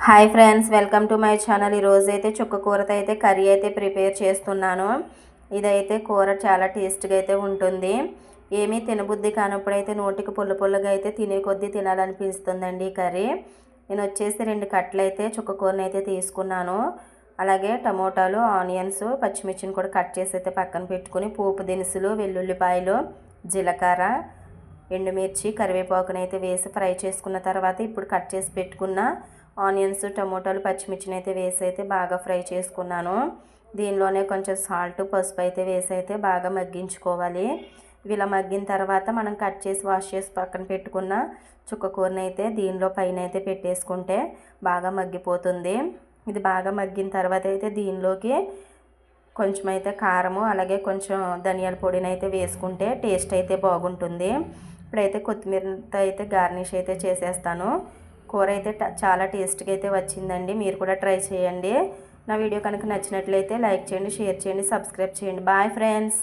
Hi friends, welcome to my channel. ఈరోజు అయితే చుక్క కూరతో అయితే కర్రీ అయితే ప్రిపేర్ చేస్తున్నాను. ఇదైతే కూర చాలా టేస్ట్గా అయితే ఉంటుంది. ఏమీ తినబుద్ధి కానప్పుడైతే నోటికి పుల్ల పుల్లగా అయితే తినే కొద్దీ తినాలనిపిస్తుందండి ఈ కర్రీ. నేను వచ్చేసి 2 కట్టలు అయితే చుక్క కూరని అయితే తీసుకున్నాను. అలాగే టమోటాలు, ఆనియన్స్, పచ్చిమిర్చిని కూడా కట్ చేసి అయితే పక్కన పెట్టుకుని పోపు దినుసులు, వెల్లుల్లిపాయలు, జీలకర్ర, ఎండుమిర్చి, కరివేపాకుని అయితే వేసి ఫ్రై చేసుకున్న తర్వాత ఇప్పుడు కట్ చేసి పెట్టుకున్న ఆనియన్స్, టమోటాలు, పచ్చిమిర్చిని అయితే వేసి అయితే బాగా ఫ్రై చేసుకున్నాను. దీనిలోనే కొంచెం సాల్ట్, పసుపు అయితే వేసి అయితే బాగా మగ్గించుకోవాలి. ఇలా మగ్గిన తర్వాత మనం కట్ చేసి వాష్ చేసి పక్కన పెట్టుకున్న చుక్క కూరని అయితే దీనిలో పైన అయితే పెట్టేసుకుంటే బాగా మగ్గిపోతుంది. ఇది బాగా మగ్గిన తర్వాత అయితే దీనిలోకి కొంచెం అయితే కారము, అలాగే కొంచెం ధనియాల పొడిని అయితే వేసుకుంటే టేస్ట్ అయితే బాగుంటుంది. ఇప్పుడైతే కొత్తిమీరతో అయితే గార్నిష్ అయితే చేసేస్తాను. కూర అయితే చాలా టేస్ట్గా అయితే వచ్చిందండి. మీరు కూడా ట్రై చేయండి. నా వీడియో కనుక నచ్చినట్లయితే లైక్ చేయండి, షేర్ చేయండి, సబ్స్క్రైబ్ చేయండి. Bye friends.